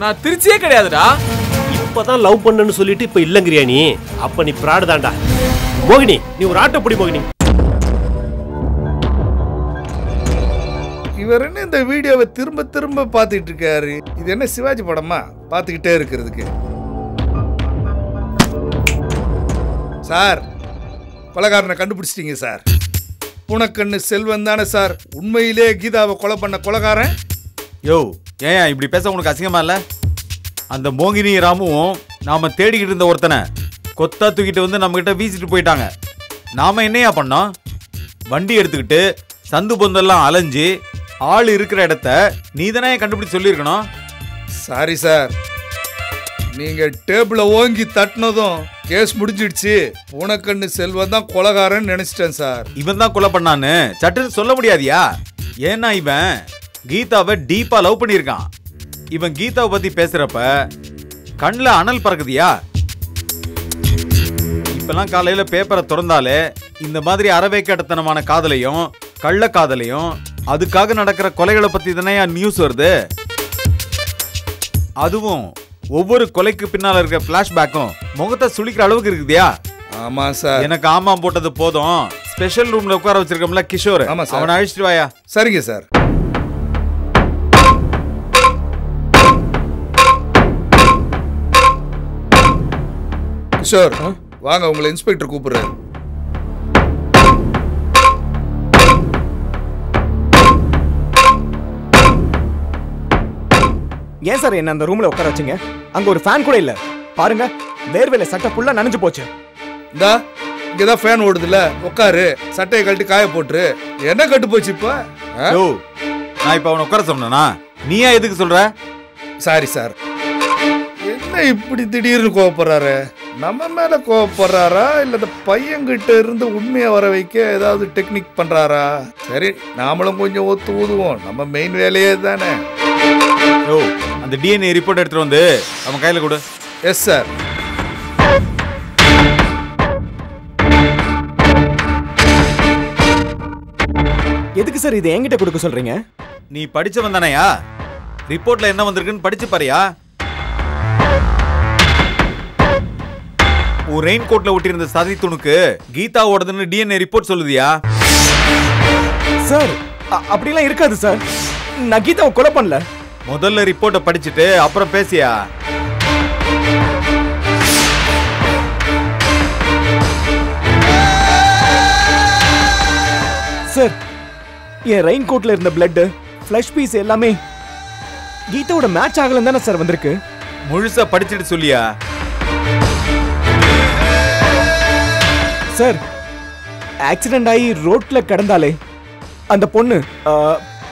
நான் திருச்சியே கிடையாதுடா. இப்பதான் லவ் பண்ணன்னு சொல்லிட்டு இப்ப இல்லங்கிறியா நீ? அப்ப நீ பிராடு தான்டா. மோகினி, நீ ஒரு ஆட்டோ பிடி மோகினி. இவர் என்ன இந்த வீடியோவை திரும்ப திரும்ப பார்த்துட்டு இருக்காரு? இது என்ன சிவாஜி படமா பார்த்துக்கிட்டே இருக்கிறதுக்கு? சார், கொலைகாரனை கண்டுபிடிச்சிட்டீங்க சார். புனக்கண்ணு செல்வன் தானே சார் உண்மையிலே கீதாவை கொலை பண்ண கொலைகாரன்? யோ, ஏன் இப்படி பேச உனக்கு அசிங்கமா இல்ல? அந்த மோகினி ராமுவும் நாம தேடிக்கிட்டு இருந்த ஒருத்தனை கொத்தா தூக்கிட்டு வந்து நம்ம கிட்ட வீசிட்டு போயிட்டாங்க. நாம என்னையா பண்ணோம்? வண்டி எடுத்துக்கிட்டு சந்து பொந்தெல்லாம் அலைஞ்சு ஆள் இருக்கிற இடத்த நீ தானே கண்டுபிடிச்சு சொல்லியிருக்கணும். சாரி சார், நீங்க டேபிள ஓங்கி தட்டினதும் கேஸ் முடிஞ்சிடுச்சு. பூனக்கண்ணு செல்வன் தான் கொலைகாரன் நினைச்சிட்டேன் சார். இவன் தான் கொலை பண்ணான்னு சட்டுன்னு சொல்ல முடியாதியா? ஏன்னா இவன் கீதாவை டீப்பா லவ் பண்ணியிருக்கான். இவன் கீதாவை பத்தி பேசுறப்ப கண்ணுல அனல் பறக்குதியா? இப்பெல்லாம் காலையில பேப்பரை திறந்தாலே இந்த மாதிரி அறவேக்கட்டத்தனமான காதலையும் கள்ள காதலையும் அதுக்காக நடக்கிற கொலைகளை பத்தி தானே நியூஸ் வருது. அதுவும் ஒவ்வொரு கொலைக்கு பின்னால இருக்க பிளாஷ்பேக்கும் முகத்தை சுளிக்கிற அளவுக்கு இருக்குதியா? ஆமா சார். எனக்கு ஆமா போட்டது போதும். ஸ்பெஷல் ரூம்ல உட்கார வச்சிருக்கோம்ல கிஷோர், அவனை அழிச்சிட்டு வாயா. சரிங்க சார். கிஷோர் வாங்க, உங்களை இன்ஸ்பெக்டர் கூப்பிடுறாரு. ஏன் சார் என்ன அந்த ரூம்ல உட்கார வச்சீங்க? அங்க ஒரு ஃபேன் கூட இல்ல. பாருங்க, வேர்வையில சட்டை ஃபுல்லா நனைஞ்சு போச்சு. இந்தா இங்கதான் ஃபேன் ஓடுதுல, உட்காரு, சட்டையை கழட்டி காய போட்டுரு. என்ன கட்டு போச்சு இப்ப? நான் இப்ப அவனை உட்கார சொன்னா நீயா எதுக்கு சொல்ற? Sorry sir. என்ன இப்படி திடீர்னு கோவப்படுறாரு? நம்ம மேல கோவப்படுறாரா இல்ல இந்த பையன்கிட்ட இருந்து உண்மையை வர வைக்க ஏதாவது டெக்னிக் பண்றாரா? சரி, நாமளும் கொஞ்சம் ஒத்து ஊதுவோம். நம்ம மெயின் வேலையே தானே. அந்த டிஎன்ஏ ரிப்போர்ட் எடுத்துட்டு வந்து அவன் கையில கொடு. Yes sir. எதுக்கு சார் இதை என்கிட்ட கொடுக்க சொல்றீங்க? நீ படிச்சவன் தானையா? ரிப்போர்ட்ல என்ன வந்திருக்குன்னு படிச்சு பாரியா? உன் ரெயின் கோட்ல ஒட்டியிருந்த சதி துணுக்கு கீதாவோடதுன்னு டிஎன்ஏ ரிப்போர்ட் சொல்லுதியா? சார், அப்படிலாம் இருக்காது சார். நான் கீதாவை கொலை பண்ணல. முதல்ல ரிப்போர்ட்டை படிச்சுட்டு அப்புறம் பேசியா? சார், என் ரெயின் கோட்ல இருந்த பிளட், ஃபிளஷ் பீஸ் எல்லாமே கீதாவோட மேட்ச் ஆகலன்னு தானே சார் வந்திருக்கு. முழுசா படிச்சுட்டு சொல்லியா? சார், ஆக்சிடென்ட் ஆகி ரோட்ல கிடந்தாலே அந்த பொண்ணு,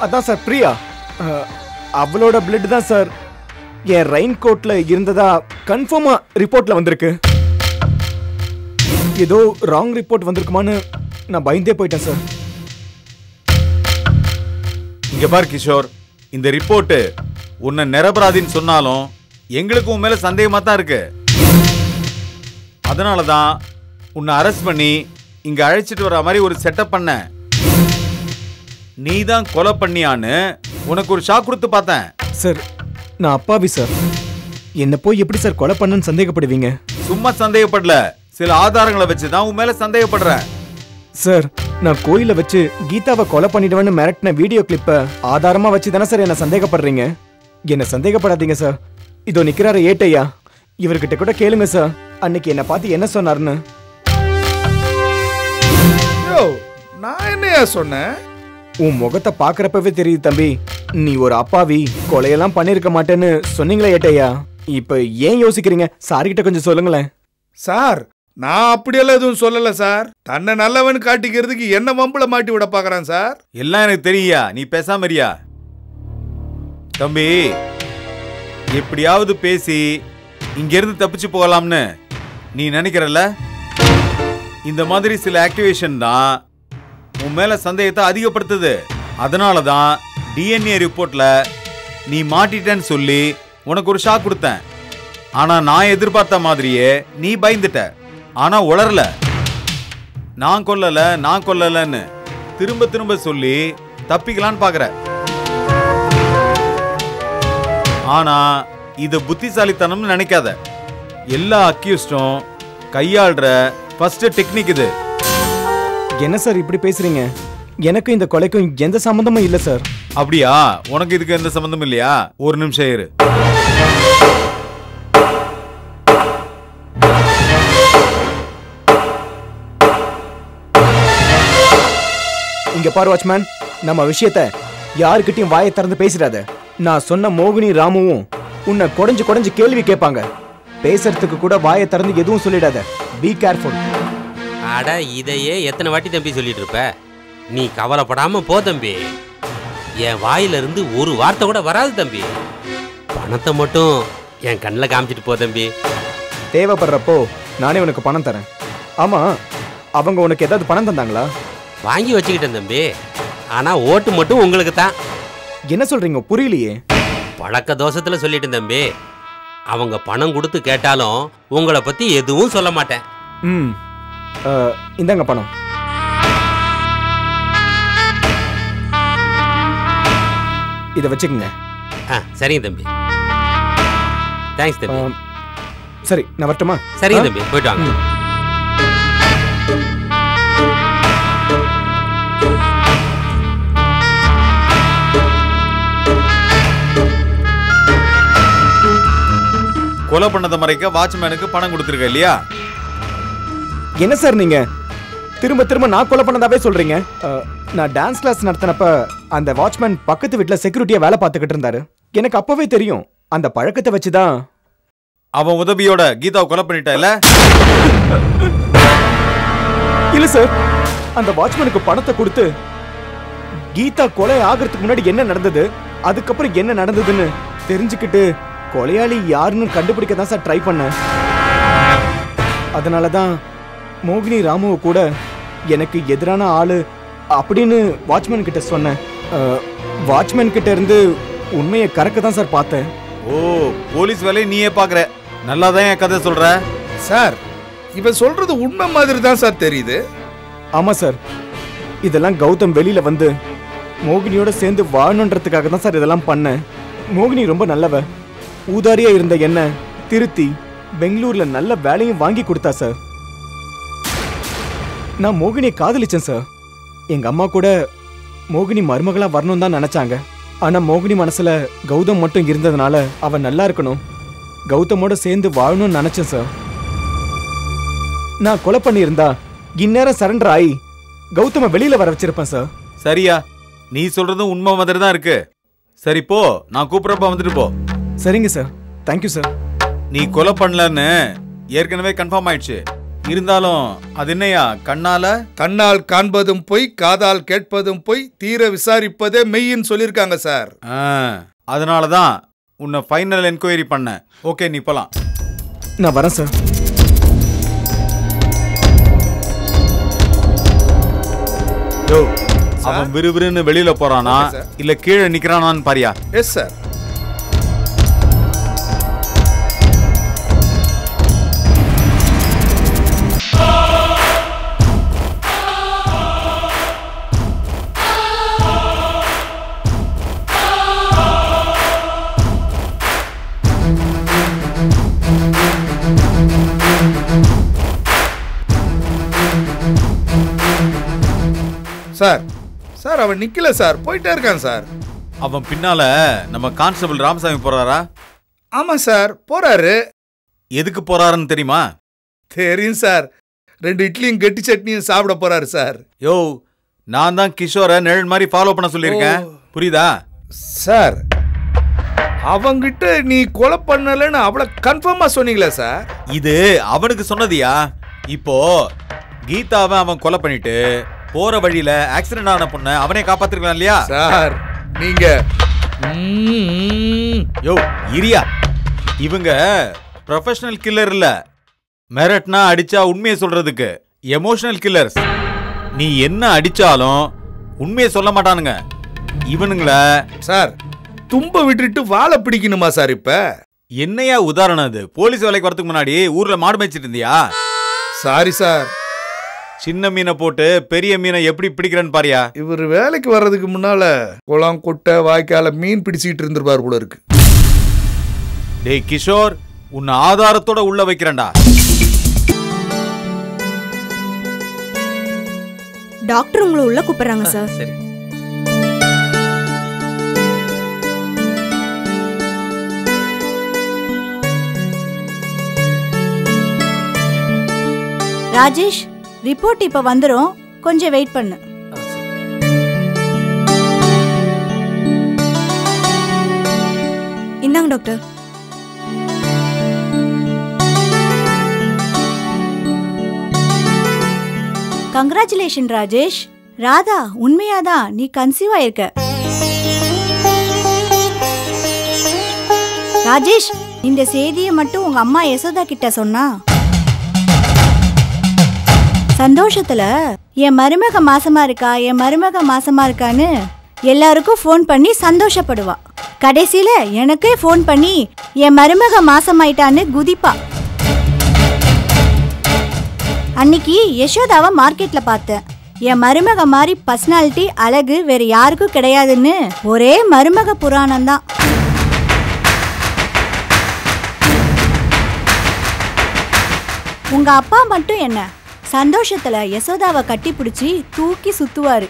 அதான் சார் பிரியா, அவளோட பிளட் தான் சார் என் ரெயின் கோட்ல இருந்ததா கன்ஃபார்மா ரிப்போர்ட்ல வந்திருக்கு. ஏதோ ராங் ரிப்போர்ட் வந்திருக்குமான்னு நான் பயந்தே போயிட்டேன் சார். இங்க பார் கிஷோர், இந்த ரிப்போர்ட் உன்னை நிரபராதின்னு சொன்னாலும் எங்களுக்கு உன் மேல சந்தேகமா தான் இருக்கு. அதனாலதான் உன்னை அரெஸ்ட் பண்ணி இங்க அழைச்சிட்டு வர மாதிரி ஒரு செட்டப் பண்ண. நீ தான் கொலை பண்ணியான்னு உனக்கு ஒரு ஷாக் கொடுத்து பார்த்தேன். சார், நான் அப்பாவி சார். என்ன போய் எப்படி சார் கொலை பண்ணன்னு சந்தேகப்படுவீங்க? சும்மா சந்தேகப்படல, சில ஆதாரங்களை வச்சுதான் உன் மேல சந்தேகப்படுறேன். சார், நான் கோயில வச்சு கீதாவை கொலை பண்ணிடுவேன்னு மிரட்டின வீடியோ கிளிப்ப ஆதாரமா வச்சு தானே சார் என்ன சந்தேகப்படுறீங்க? என்ன சந்தேகப்படாதீங்க சார். இதோ நிக்கிறாரு ஏட்டையா, இவர்கிட்ட கூட கேளுங்க சார் அன்னைக்கு என்ன பார்த்து என்ன சொன்னாருன்னு. நான் என்னையா சொன்னேன்? உன் முகத்தை பாக்குறப்பவே தெரியுது தம்பி, நீ ஒரு அப்பாவி, கொலையெல்லாம் பண்ணிருக்க மாட்டேன்னு சொன்னீங்களே ஏட்டையா. இப்ப ஏன் யோசிக்கிறீங்க? சார் கிட்ட கொஞ்சம் சொல்லுங்களேன். சார், நான் அப்படியெல்லாம் எதுவும் சொல்லல சார். தன்னை நல்லவன் காட்டிக்கிறதுக்கு என்ன வம்புல மாட்டி விட பாக்குறான் சார். எல்லாம் எனக்கு தெரியா, நீ பேசாம இருயா. தம்பி, எப்படியாவது பேசி இங்க இருந்து தப்பிச்சு போகலாம்னு நீ நினைக்கிறல்ல? இந்த மாதிரி சில ஆக்டிவேஷன் தான் உன் மேல சந்தேகத்தை அதிகப்படுத்துது. அதனாலதான் டிஎன்ஏ ரிப்போர்ட்ல நீ மாட்டிட்டேன்னு சொல்லி உனக்கு ஒரு ஷாக் கொடுத்தேன். ஆனா நான் எதிர்பார்த்த மாதிரியே நீ பயந்துட்ட. ஆனா உளரல. நான் கொல்லலன்னு திரும்ப திரும்ப சொல்லி தப்பிக்கலான்னு பாக்குற. ஆனா இது புத்திசாலித்தனம்னு நினைக்காத. எல்லா அக்யூஸ்டும் கையாளுற ஃபர்ஸ்ட் டெக்னிக் இது. என்ன சார் இப்படி பேசுறீங்க? எனக்கு இந்த கொலைக்கும் எந்த சம்பந்தமும் இல்ல சார். அப்படியா? உனக்கு இதுக்கு எந்த சம்பந்தமும் இல்லையா? ஒரு நிமிஷம் இரு. இங்க பாரு வாட்ச்மேன், நம்ம விஷயத்த யாருக்கிட்டையும் வாயை திறந்து பேசிடாத. நான் சொன்ன மோகினி ராமுவும் உன்னை குடைஞ்சு குடைஞ்சு கேள்வி கேட்பாங்க. பேசுறதுக்கு கூட வாயை திறந்து எதுவும் சொல்லிடாத. Be careful. அட இதையே எத்தனை வாட்டி தம்பி சொல்லிட்டு இருப்ப? நீ கவலைப்படாம போ தம்பி. என் வாயிலிருந்து ஒரு வார்த்தை கூட வராது தம்பி. பணத்தை மட்டும் என் கண்ணில் காமிச்சிட்டு போ தம்பி. தேவைப்படுறப்போ நானே உனக்கு பணம் தரேன். ஆமா, அவங்க உனக்கு ஏதாவது பணம் தந்தாங்களா? வாங்கி வச்சுக்கிட்டேன் தம்பி. ஆனா ஓட்டு மட்டும் உங்களுக்கு தான். என்ன சொல்றீங்க? புரியலையே. பழக்க தோஷத்துல சொல்லிட்டேன் தம்பி. அவங்க பணம் கொடுத்து கேட்டாலும் உங்களை பத்தி எதுவும் சொல்ல மாட்டேன். ம், இந்தாங்க பணம். இதை வச்சுக்கோங்க. சரிங்க தம்பி. தேங்க்ஸ் தம்பி. சரி, நான் வரட்டுமா? சரிங்க தம்பி, போயிட்டு வாங்க. கொலை பண்ணதை மறைக்க வாட்ச்மேனுக்கு பணம் கொடுத்துருக்க இல்லையா? என்ன சார் நீங்க திரும்ப திரும்ப நான் கொலை பண்ணதாவே சொல்றீங்க? நான் டான்ஸ் கிளாஸ் நடத்தினப்ப அந்த வாட்ச்மேன் பக்கத்து வீட்டுல செக்யூரிட்டியா வேலை பார்த்துக்கிட்டு இருந்தாரு. எனக்கு அப்பவே தெரியும். அந்த பழக்கத்தை வச்சுதான் அவன் உதவியோட கீதாவை கொலை பண்ணிட்டல? இல்ல சார், அந்த வாட்ச்மேனுக்கு பணத்தை கொடுத்து கீதா கொலை ஆகிறதுக்கு முன்னாடி என்ன நடந்தது, அதுக்கப்புறம் என்ன நடந்ததுன்னு தெரிஞ்சுக்கிட்டு கொலையாளி யாருன்னு கண்டுபிடிக்க தான் சார் ட்ரை பண்ணேன். அதனாலதான் மோகினி ராமுவை கூட எனக்கு எதிரான ஆளு அப்படின்னு வாட்ச்மேன் கிட்ட சொன்னேன். வாட்ச்மேன் கிட்ட இருந்து உண்மையை கறக்க தான் சார் பார்த்தேன். ஓ, போலீஸ் வேலையை நீயே பாக்குற. நல்லாதான் என் கதை சொல்ற. சார், இவன் சொல்றது உண்மை மாதிரி தான் சார் தெரியுது. ஆமா சார், இதெல்லாம் கௌதம் வெளியில வந்து மோகினியோட சேர்ந்து வாழணுன்றதுக்காக தான் சார் இதெல்லாம் பண்ணேன். மோகினி ரொம்ப நல்லவ. ஊதாரியா இருந்த என்ன திருத்தி பெங்களூர்ல நல்ல வேலையும் வாங்கி கொடுத்தா சார். நான் மோகினியை காதலிச்சேன் சார். எங்க அம்மா கூட மோகினி மருமகளா வரணும் தான் நினைச்சாங்க. ஆனா மோகினி மனசுல கௌதம் மட்டும் இருந்ததுனால அவன் நல்லா இருக்கணும், கௌதமோட சேர்ந்து வாழணும்னு நினைச்சேன் சார். நான் கொலை பண்ணியிருந்தா இந்நேரம் சரண்டர் ஆகி கௌதம வெளியில வர வச்சிருப்பேன் சார். சரியா? நீ சொல்றதும் உண்மை மாதிரி தான் இருக்கு. சரி போ, நான் கூப்பிடுறப்ப வந்துட்டு போ. சரிங்க சார், தேங்க்யூ சார். நீ கொலை பண்ணலன்னு ஏற்கனவே கன்ஃபார்ம் ஆயிடுச்சு. இருந்தாலும் அது என்னையா கண்ணால் காண்பதும் பொய், காதால் கேட்பதும் பொய், தீர விசாரிப்பதே மெய்ன்னு சொல்லியிருக்காங்க சார். அதனாலதான் உன்னை ஃபைனல் என்கொயரி பண்ண. ஓகே, நீ போலாம். நான் வரேன் சார். அவன் விறுவிறுன்னு வெளியில போறானா இல்ல கீழே நிக்கிறானான்னு பாரியா? Yes sir. சார் சார், அவன் நிக்கல சார், போயிட்டே இருக்கான் சார். அவன் பின்னால நம்ம கான்ஸ்டபிள் ராமசாமி போறாரா? ஆமா சார், போறாரு. எதுக்கு போறாருன்னு தெரியுமா? தெரியும் சார். 2 இட்லியும் கெட்டி சட்னியும் சாப்பிட போறாரு சார். யோ, நான் தான் கிஷோரை நிழல் மாதிரி ஃபாலோ பண்ண சொல்லியிருக்கேன். புரியுதா சார்? அவங்கிட்ட நீ கொலை பண்ணலன்னு அவளை கன்ஃபார்மா சொன்னீங்களா சார்? இது அவனுக்கு சொன்னதியா? இப்போ கீதாவை அவன் கொலை பண்ணிட்டு போற வழியில ஆக்சிடென்ட் ஆன பொண்ண அவனே காப்பாத்திருக்கலாம் இல்லையா சார்? நீங்க யோ இரியா, இவங்க ப்ரொஃபஷனல் கில்லர் இல்ல. மிரட்னா அடிச்சா உண்மையை சொல்றதுக்கு எமோஷனல் கில்லர்ஸ். நீ என்ன அடிச்சாலும் உண்மையை சொல்ல மாட்டானுங்க இவனுங்கள. சார், தும்ப விட்டுட்டு வாழை பிடிக்கணுமா சார்? இப்ப என்னையா உதாரணம் அது? போலீஸ் வேலைக்கு வரதுக்கு முன்னாடி ஊர்ல மாடு மேய்ச்சிட்டு இருந்தியா? Sorry sir. சின்ன மீனை போட்டு பெரிய மீனை எப்படி பிடிக்கிறேன்னு பாரியா? இவர் வேலைக்கு வர்றதுக்கு முன்னால குளம் குட்டை வாய்க்கால மீன் பிடிச்சிட்டு இருந்திருப்பார் போல இருக்கு. டேய் கிஷோர், உன்னை ஆதாரத்தோட உள்ள வைக்கிறேன்டா. டாக்டர் உங்களை உள்ள கூப்பிடுறாங்க சார். சரி. ராஜேஷ், ரிப்போர்ட் இப்ப வந்துரும், கொஞ்சம் வெயிட் பண்ணு. இந்தாங்க டாக்டர். கங்க்ராச்சுலேஷன் ராஜேஷ். ராதா, உண்மையாதான் நீ கன்சீவ் ஆயிருக்க. ராஜேஷ், இந்த செய்தியை மட்டும் உங்க அம்மா யசோதா கிட்ட சொன்னா சந்தோஷத்துல என் மருமக மாசமா இருக்கா, என் மருமக மாசமா இருக்கான்னு எல்லாருக்கும் ஃபோன் பண்ணி சந்தோஷப்படுவா. கடைசியில எனக்கே ஃபோன் பண்ணி என் மருமக மாசமாயிட்டான்னு குதிப்பா. அன்னைக்கு யசோதாவை மார்க்கெட்ல பார்த்தேன். என் மருமக மாதிரி பர்சனாலிட்டி அழகு வேற யாருக்கும் கிடையாதுன்னு ஒரே மருமக புராணம் தான். உங்க அப்பா மட்டும் என்ன சந்தோஷத்துல யசோதாவை கட்டி பிடிச்சி தூக்கி சுத்துவாரு.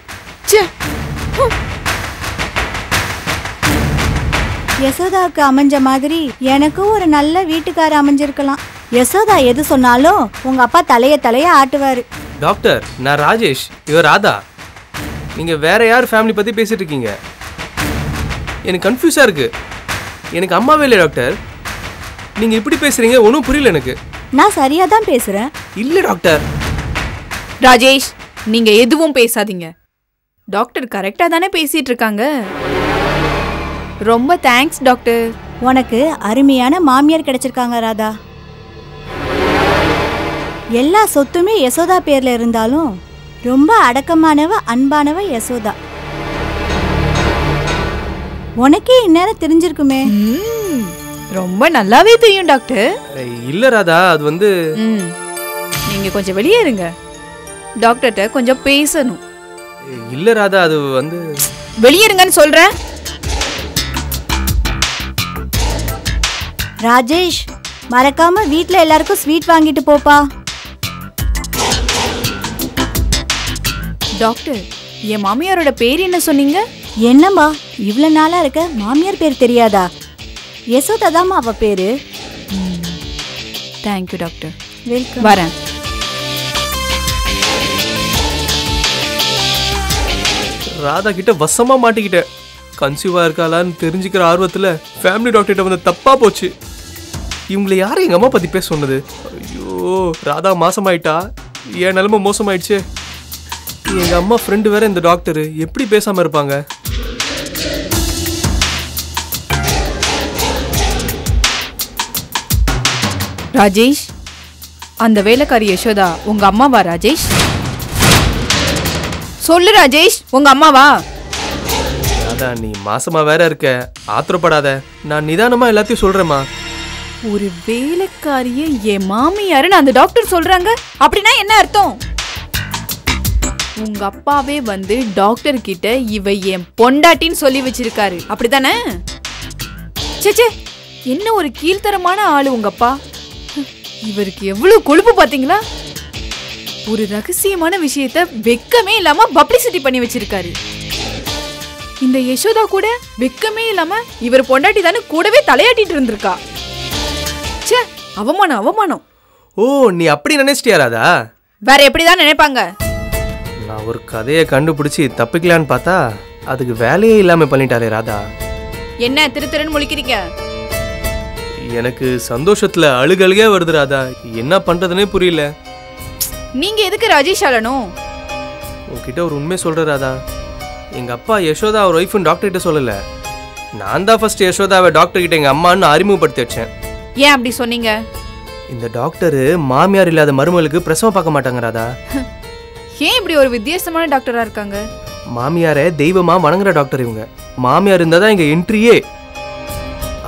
யசோதாவுக்கு அமைஞ்ச மாதிரி எனக்கும் ஒரு நல்ல வீட்டுக்கார அமைஞ்சிருக்கலாம். யசோதா எது சொன்னாலும் உங்க அப்பா தலைய ஆட்டுவாரு. டாக்டர், நான் ராஜேஷ், இவர் ராதா. நீங்க வேற யார் ஃபேமிலி பத்தி பேசிட்டு இருக்கீங்க? எனக்கு கன்ஃபியூஸா இருக்கு. எனக்கு அம்மாவே இல்லை டாக்டர். நீங்க இப்படி பேசுறீங்க, ஒன்றும் புரியல எனக்கு. நான் சரியா தான் பேசுறேன். இல்ல டாக்டர். ராஜேஷ், நீங்க எதுவும் பேசாதீங்க. டாக்டர் கரெக்டா தானே பேசிட்டு இருக்காங்க. ரொம்ப தேங்க்ஸ் டாக்டர். உனக்கு அருமையான மாமியார் கிடைச்சிருக்காங்க ராதா. எல்லா சொத்துமே யசோதா பேர்ல இருந்தாலும் ரொம்ப அடக்கமானவ, அன்பானவ யசோதா. உனக்கே இந்நேரம் தெரிஞ்சிருக்குமே. ரொம்ப நல்லாவே தெரியும் டாக்டர். இல்ல ராதா, அது வந்து நீங்க கொஞ்சம் வெளியே இருங்க. டாக்டர்கிட்ட கொஞ்சம் பேசணும். இல்ல ராதா, அது வந்து வெளியே இருங்கன்னு சொல்றேன். ராஜேஷ், மறக்காம வீட்ல எல்லாருக்கும் ஸ்வீட் வாங்கிட்டு போப்பா. டாக்டர், என் மாமியாரோட பேர் என்ன சொன்னீங்க? என்னம்மா இவ்வளவு நாளா இருக்க மாமியார் பேர் தெரியாதா? யசோதா தாம்மா அவ பேரு. Thank you doctor. வெல்கம். வரேன். ராதா கிட்ட வசமா மாட்டிக்கிட்டேன். கன்சீவா இருக்காளான்னு தெரிஞ்சுக்கிற ஆர்வத்துல ஃபேமிலி டாக்டர்கிட்ட வந்து தப்பா போச்சு. இவங்களை யாரும் எங்க அம்மா பத்தி பேச சொன்னது? ஐயோ, ராதா மாசமாயிட்டா, என் நிலைமை மோசமாயிடுச்சு. எங்க அம்மா ஃப்ரெண்டு வேற இந்த டாக்டர், எப்படி பேசாம இருப்பாங்க? ராஜேஷ், அந்த வேலைக்காரி யசோதா உங்க அம்மாவா? ராஜேஷ் சொல்லு. ராஜேஷ், உங்க அம்மாவா? ராதா, நீ மாசமா வேற இருக்க, ஆத்திரப்படாத. நான் நிதானமா எல்லாத்தையும் சொல்றேம்மா. ஒரு வேலைக்காரிய என் மாமியாருன்னு அந்த டாக்டர் சொல்றாங்க. அப்படின்னா என்ன அர்த்தம்? உங்க அப்பாவே வந்து டாக்டர் கிட்ட இவ என் பொண்டாட்டின்னு சொல்லி வச்சிருக்காரு, அப்படித்தானே? சேச்சே, என்ன ஒரு கீழ்த்தரமான ஆளு உங்க அப்பா. இவருக்கு எவ்வளவு கொழுப்பு பாத்தீங்களா? ஒரு ரகசியமான விஷயத்த வெக்கமே இல்லாம பப்ளிசிட்டி பண்ணி வச்சிருக்காரு. இந்த யசோதா கூட வெக்கமே இல்லாம இவர் பொண்டாட்டி தானே கூடவே தலையாட்டிட்டு இருந்திருக்கா. ச்சே, அவமானம் அவமானம். ஓ, நீ அப்படி நினைச்சிட்டியா ராதா? வேற எப்படிதான் நினைப்பாங்க? நான் ஒரு கதையை கண்டுபிடிச்சி தப்பிக்கலான்னு பார்த்தா அதுக்கு வேலையே இல்லாம பண்ணிட்டாலே ராதா. என்ன திரு திருன்னு முழிக்கிறீங்க? எனக்கு சந்தோஷத்துல அழுகழுகே வருது ராதா. என்ன பண்றதுன்னே புரியல. நீங்க எதுக்கு ராஜேஷ் அழணும்? உன்கிட்ட ஒரு உண்மை சொல்ற ராதா. எங்க அப்பா யசோதா அவர் ஒய்ஃப்னு டாக்டர் கிட்ட சொல்லல. நான் தான் ஃபர்ஸ்ட் யசோதாவை டாக்டர் கிட்ட எங்க அம்மான்னு அறிமுகப்படுத்தி வச்சேன். ஏன் அப்படி சொன்னீங்க? இந்த டாக்டர் மாமியார் இல்லாத மருமகளுக்கு பிரசவம் பார்க்க மாட்டாங்க ராதா. ஏன் இப்படி ஒரு வித்தியாசமான டாக்டரா இருக்காங்க? மாமியாரை தெய்வமா வணங்குற டாக்டர் இவங்க. மாமியார் இருந்தாதான் இங்க என்ட்ரியே.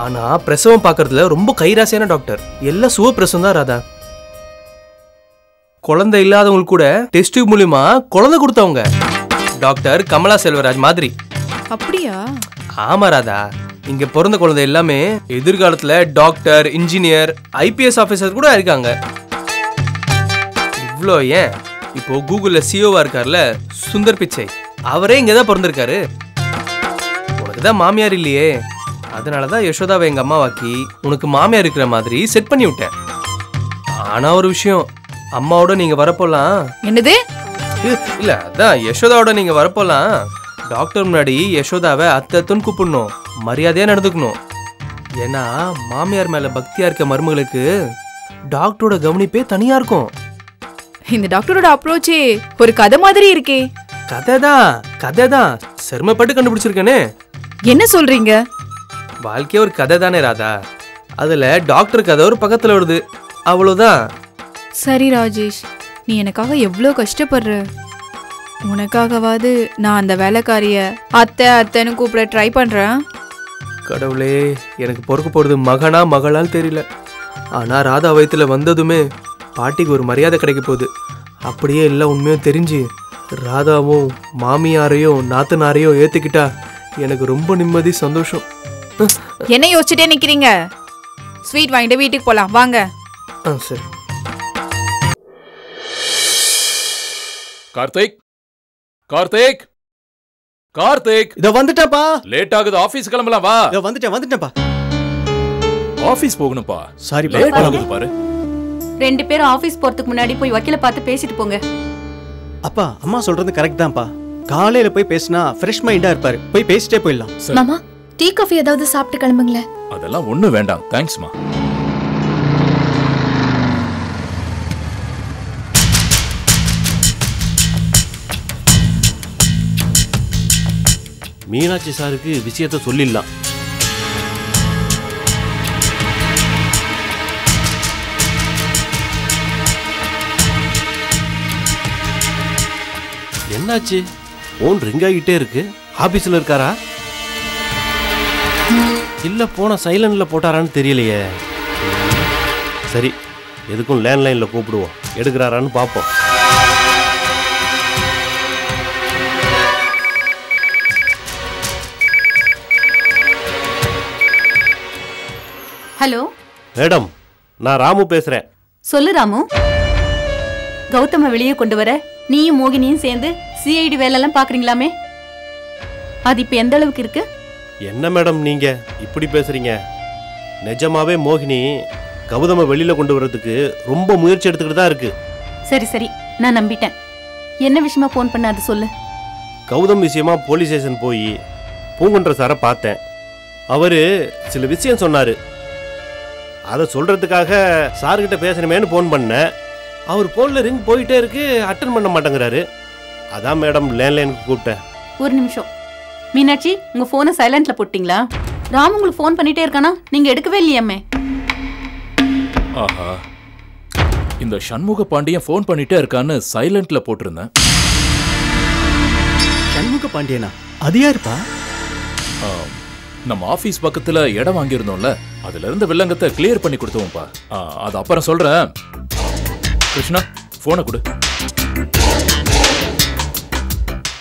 ஆனா பிரசவம் பார்க்கறதுல ரொம்ப கைராசியான டாக்டர். எல்லாம் சுவ பிரசவம் தான் ராதா. குழந்தை இல்லாதவங்களுக்கு கூட டெஸ்ட் டியூப் மூலியமா குழந்தை கொடுத்தவங்க டாக்டர் கமலா செல்வராஜ் மாதிரி. அப்படியா? ஆமா ராதா. இங்க பிறந்த குழந்தை எல்லாமே எதிர்காலத்துல டாக்டர், இன்ஜினியர், IPS ஆபீசர் கூட இருக்காங்க. இவ்வளோ ஏன் இப்போ கூகுள்ல சிஓவா இருக்கார்ல சுந்தர் பிச்சை, அவரே இங்க தான் பிறந்திருக்காரு. உனக்கு தான் மாமியார் இல்லையே, அதனாலதான் யசோதாவை எங்க அம்மாவாக்கி உனக்கு மாமியார் இருக்கிற மாதிரி செட் பண்ணி விட்டேன். ஆனா ஒரு விஷயம், அம்மாவோட நீங்க வரப்போலாம். என்னது? இல்ல அதான் யசோதாவோட நீங்க வரப்போலாம் டாக்டர் முன்னாடி யசோதாவை அத்தன்னு கூப்பிடணும், மரியாதையா நடந்துக்கணும். ஏன்னா மாமியார் மேல பக்தியா இருக்க மருமகளுக்கு டாக்டரோட கவனிப்பே தனியா இருக்கும். இந்த டாக்டரோட அப்ரோச்சே ஒரு கதை மாதிரி இருக்கே. கதை தான் சிரமப்பட்டு கண்டுபிடிச்சிருக்கேனே. என்ன சொல்றீங்க? வாழ்க்கையே ஒரு கதை தானே ராதா, அதுல டாக்டர் கதை ஒரு பக்கத்துல வருது, அவ்வளவுதான். சரி ராஜேஷ், நீ எனக்காக எவ்வளோ கஷ்டப்படுற. உனக்காகவாது நான் அந்த வேலைக்காரிய அத்தைன்னு கூப்பிட ட்ரை பண்றேன். கடவுளே, எனக்கு பொறுக்க போறது மகனா மகளான்னு தெரியல. ஆனா ராதா வயித்துல வந்ததுமே பாட்டிக்கு ஒரு மரியாதை கிடைக்க போகுது. அப்படியே எல்லாம் உண்மையும் தெரிஞ்சு ராதாவும் மாமியாரையும் நாத்தனாரையும் ஏத்துக்கிட்டா எனக்கு ரொம்ப நிம்மதி, சந்தோஷம். என்ன யோசிச்சுட்டே நிக்கிறீங்க? ஸ்வீட் வாங்கிட்டு வீட்டுக்கு போலாம் வாங்க. சரி. கார்த்திக், கார்த்திக், கார்த்திக், இதோ வந்துட்டேன்ப்பா. லேட் ஆகுது, ஆபீஸ் கிளம்பலாம் வா. இதோ வந்துட்டேன்ப்பா. ஆபீஸ் போகணும்ப்பா. சாரி லேட் ஆகுது பாரு. 2 பேரும் ஆபீஸ் போறதுக்கு முன்னாடி போய் வக்கீல பார்த்து பேசிட்டு போங்க. அப்பா, அம்மா சொல்றது கரெக்ட் தான்ப்பா. காலையில போய் பேசினா ஃப்ரெஷ் மைண்டா இருப்பாரு. போய் பேசிட்டே போயிடலாம். மாமா, டீ காஃபி ஏதாவது சாப்பிட்டு கிளம்புங்களேன். அதெல்லாம் ஒண்ணு வேண்டாம், தேங்க்ஸ்மா. மீனாட்சி சாருக்கு விஷயத்த சொல்லிடலாம். என்னாச்சு? போன் ரிங் ஆகிட்டே இருக்கு. ஆபீஸ்ல இருக்காரா இல்ல போன சைலண்ட்ல போட்டாரான்னு தெரியலையே. சரி, எதுக்கும் லேண்ட்லைன்ல கூப்பிடுவோம், எடுக்கிறாரான்னு பார்ப்போம். ஹலோ மேடம், நான் ராமு பேசுறேன். சொல்லு ராமு. கௌதம வெளியே கொண்டு வர நீயும் மோகினியும் சேர்ந்து சிஐடி வேலையெல்லாம் பாக்குறீங்களாமே, அது இப்ப எந்த அளவுக்கு இருக்கு? என்ன மேடம் நீங்க இப்படி பேசுறீங்க? நிஜமாவே மோகினி கௌதம வெளியில கொண்டு வர்றதுக்கு ரொம்ப முயற்சி எடுத்துக்கிட்டு தான் இருக்கு. சரி சரி, நான் நம்பிட்டேன். என்ன விஷயமா போன் பண்ண அது சொல்லு. கௌதம் விஷயமா போலீஸ் ஸ்டேஷன் போய் பூங்குன்ற சாரை பார்த்தேன். அவரு சில விஷயம் சொன்னாரு. அதை சொல்றதுக்காக சார்கிட்ட பேசணுமேனு போன் பண்ணேன். அவர் போன்ல ரிங் போயிட்டே இருக்கு, அட்டன் பண்ண மாட்டேங்கிறாரு. அதான் மேடம் லேண்ட்லைனுக்கு கூப்பிட்டேன். ஒரு நிமிஷம். மீனாட்சி, உங்க போனை சைலண்ட்ல போட்டீங்களா? ராம் உங்களுக்கு போன் பண்ணிட்டே இருக்கானா? நீங்க எடுக்கவே இல்லையாமே. ஆஹா, இந்த சண்முக பாண்டியன் போன் பண்ணிட்டே இருக்கான்னு சைலண்ட்ல போட்டிருந்தேன். சண்முக பாண்டியனா? அது யாருப்பா? நம்ம ஆபீஸ் பக்கத்துல இடம் வாங்கியிருந்தோம்ல, அதுல இருந்து வில்லங்கத்தை கிளியர் பண்ணி கொடுத்தோம்ப்பா. அது அப்புறம் சொல்றேன். கிருஷ்ணா, போனை கொடு.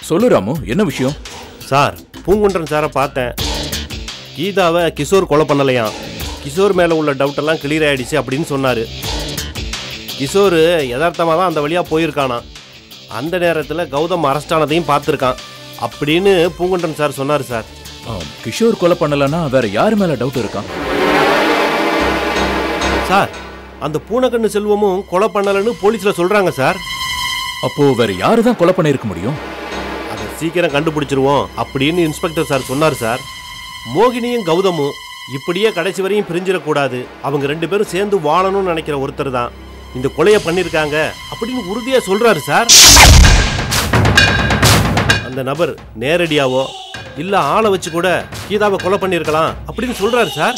சொல்லு ராமு, என்ன விஷயம்? சார், பூங்குன்றன் சாரை பார்த்தேன். கீதாவை கிஷோர் கொலை பண்ணலையாம். கிஷோர் மேலே உள்ள டவுட் எல்லாம் கிளியர் ஆயிடுச்சு அப்படின்னு சொன்னார். கிஷோர் யதார்த்தமாக தான் அந்த வழியாக போயிருக்கானா. அந்த நேரத்தில் கௌதம் அரெஸ்ட் ஆனதையும் பார்த்துருக்கான் அப்படின்னு பூங்குன்றன் சார் சொன்னார் சார். கிஷோர் கொலை பண்ணலன்னா வேற யாரு மேல டவுட் இருக்கான்? சார், அந்த பூனைக்கண்ணு செல்வமும் கொலை பண்ணலன்னு போலீஸ்ல சொல்றாங்க சார். அப்போ வேற யாரு தான் கொலை பண்ணிருக்க முடியும்? அதை சீக்கிரம் கண்டுபிடிச்சிருவோம் அப்படின்னு இன்ஸ்பெக்டர் சார் சொன்னார் சார். மோகினியும் கௌதமும் இப்படியே கடைசி வரையும் பிரிஞ்சிடக்கூடாது, அவங்க 2 பேரும் சேர்ந்து வாழணும்னு நினைக்கிற ஒருத்தர் தான் இந்த கொலையை பண்ணியிருக்காங்க அப்படின்னு உறுதியா சொல்றாரு சார். அந்த நபர் நேரடியாவோ இல்ல ஆளை வச்சு கூட கீதாவை கொலை பண்ணியிருக்கலாம் அப்படின்னு சொல்றாரு சார்.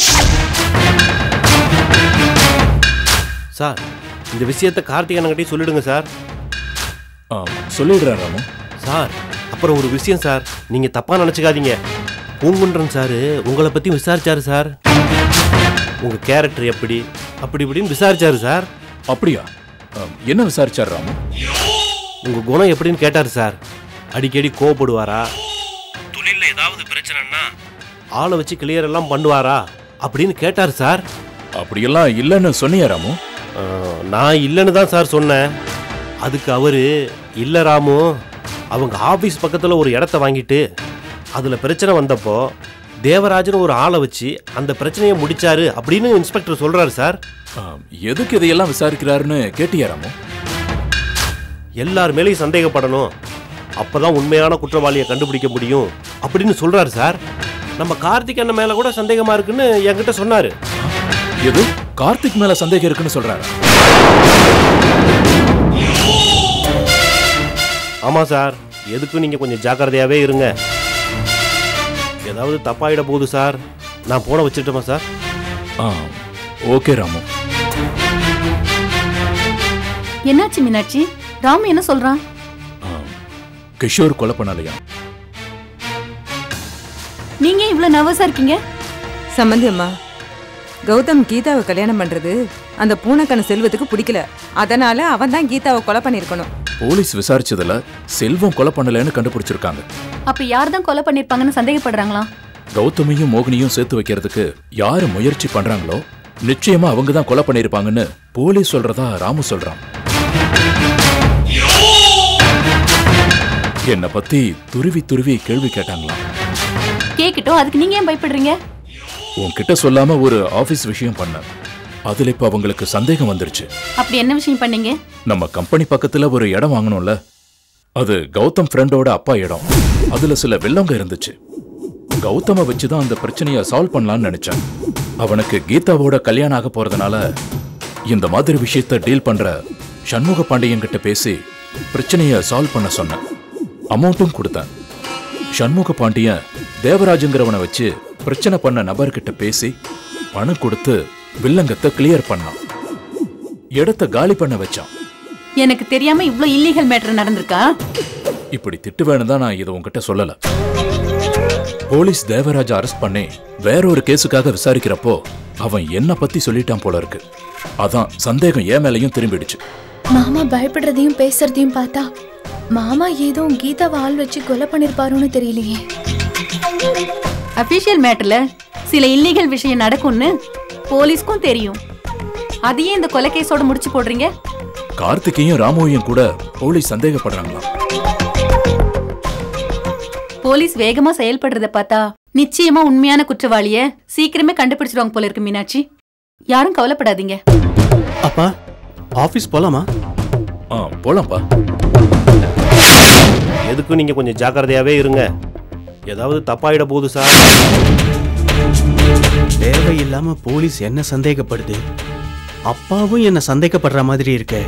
சார், இந்த விஷயத்தை கார்த்திகேயன்கிட்டயும் சொல்லிடுங்க சார். சொல்லிடுறேன் ராமு. சார், அப்புறம் ஒரு விஷயம் சார், நீங்க தப்பா நினைச்சுக்காதீங்க. பூங்குன்றன் சார் உங்களை பத்தி விசாரிச்சாரு சார். உங்க கேரக்டர் எப்படி அப்படி இப்படின்னு விசாரிச்சாரு சார். அப்படியா? என்ன விசாரிச்சாரு ராமு? உங்க குணம் எப்படின்னு கேட்டாரு சார். அடிக்கடி கோவப்படுவாரா, தொழில ஏதாவது பிரச்சனைனா ஆளை வச்சு கிளியர் எல்லாம் பண்ணுவாரா அப்படின்னு கேட்டார் சார். அப்படியெல்லாம் இல்லைன்னு சொன்னியா ராமு? நான் இல்லைன்னு தான் சார் சொன்னேன். அதுக்கு அவரு இல்லை ராமு, அவங்க ஆஃபீஸ் பக்கத்தில் ஒரு இடத்த வாங்கிட்டு அதில் பிரச்சனை வந்தப்போ தேவராஜன் ஒரு ஆளை வச்சு அந்த பிரச்சனையை முடிச்சாரு அப்படின்னு இன்ஸ்பெக்டர் சொல்றாரு சார். எதுக்கு இதையெல்லாம் விசாரிக்கிறாருன்னு கேட்டியா ராமு? எல்லார் மேலேயும் சந்தேகப்படணும், அப்பதான் உண்மையான குற்றவாளியை கண்டுபிடிக்க முடியும் அப்படின்னு சொல்றாரு சார். நம்ம கார்த்திக் அண்ணன் மேல கூட சந்தேகமா இருக்குன்னு என்கிட்ட சொன்னாரு. எது கார்த்திக் மேல சந்தேகம் இருக்குன்னு சொல்றாரு? ஆமா சார், எதுக்கும் நீங்க கொஞ்சம் ஜாக்கிரதையாவே இருங்க. ஏதாவது தப்பாயிட போகுது சார். நான் போன வச்சுட்டோமா சார்? ஓகே ராமு. என்னாச்சு மீனாட்சி? ராமு என்ன சொல்றான்? கிஷோர் கொலை பண்ணலையா? நீங்க இவ்வளவு நர்வஸா இருக்கீங்க? சம்பந்தி அம்மா, கௌதம் கீதாவை கல்யாணம் பண்றது அந்த பூனைக்கண்ண செல்வத்துக்கு பிடிக்கல. அதனால அவன் தான் கீதாவை கொலை பண்ணிருக்கணும். போலீஸ் விசாரிச்சதுல செல்வம் கொலை பண்ணலன்னு கண்டுபிடிச்சிருக்காங்க. அப்ப யார் தான் கொலை பண்ணிருப்பாங்கன்னு சந்தேகப்படுறாங்களா? கௌதமையும் மோகினியும் சேர்த்து வைக்கிறதுக்கு யாரு முயற்சி பண்றாங்களோ நிச்சயமா அவங்க தான் கொலை பண்ணிருப்பாங்கன்னு போலீஸ் சொல்றதா ராமு சொல்றான். என்ன பத்தி துருவி துருவி கேள்வி கேட்டாங்களாம். கேக்கட்டும், அதுக்கு நீங்க ஏன் பயப்படுறீங்க? உன்கிட்ட சொல்லாம ஒரு ஆபீஸ் விஷயம் பண்ண, அதுல இப்ப அவங்களுக்கு சந்தேகம் வந்துருச்சு. அப்படி என்ன விஷயம் பண்ணீங்க? நம்ம கம்பெனி பக்கத்துல ஒரு இடம் வாங்கணும்ல, அது கௌதம் ஃப்ரெண்டோட அப்பா இடம். அதுல சில வெள்ளங்க இருந்துச்சு. கௌதம வச்சுதான் அந்த பிரச்சனையை சால்வ் பண்ணலாம்னு நினைச்சேன். அவனுக்கு கீதாவோட கல்யாணம் ஆக போறதுனால இந்த மாதிரி விஷயத்த டீல் பண்ற சண்முக பாண்டியன் கிட்ட பேசி பிரச்சனையை சால்வ் பண்ண சொன்னேன். அமௌண்ட்டும் கொடுத்தேன். சண்முக பாண்டியன் தேவராஜுங்கிறவனை வச்சு பிரச்சனை பண்ண நபர்கிட்ட பேசி பணம் கொடுத்து வில்லங்கத்தை கிளியர் பண்ணான். இடத்த காலி பண்ண வச்சான். எனக்கு தெரியாம இவ்ளோ இல்லீகல் மேட்டர் நடந்திருக்கா? இப்படி திட்டு வேணும் தான் நான் இதை உங்ககிட்ட சொல்லல. போலீஸ் தேவராஜ் அரெஸ்ட் பண்ணி வேற ஒரு கேஸுக்காக விசாரிக்கிறப்போ அவன் என்ன பத்தி சொல்லிட்டான் போல இருக்கு. அதான் சந்தேகம் என் மேலையும் திரும்பிடுச்சு. மாமா பயப்படுறதையும் பேசுறதையும் பார்த்தா மாமா ஏதோ கீதாவை ஆள் வச்சு கொலை பண்ணிருப்பாருன்னு தெரியலையே. அபிஷியல் மேட்டர்ல சில இல்லீகல் விஷயம் நடக்கும்னு போலீஸ்க்கும் தெரியும். அதையே இந்த கொலை கேஸோட முடிச்சு போடுறீங்க. கார்த்திகையும் ராமுவையும் கூட போலீஸ் சந்தேகப்படுறாங்களா? போலீஸ் வேகமா செயல்படுறத பார்த்தா நிச்சயமா உண்மையான குற்றவாளிய சீக்கிரமே கண்டுபிடிச்சிருவாங்க போல இருக்கு மீனாட்சி. யாரும் கவலைப்படாதீங்க. அப்பா, ஆபீஸ் போலாமா? போலாம்ப்பா. எதுக்கும் நீங்க கொஞ்சம் ஜாக்கிரதையாவே இருங்க. ஏதாவது தப்பாயிட போகுது சார். தேவையில்லாம போலீஸ் என்ன சந்தேகப்படுது, அப்பாவும் என்ன சந்தேகப்படுற மாதிரி இருக்கே.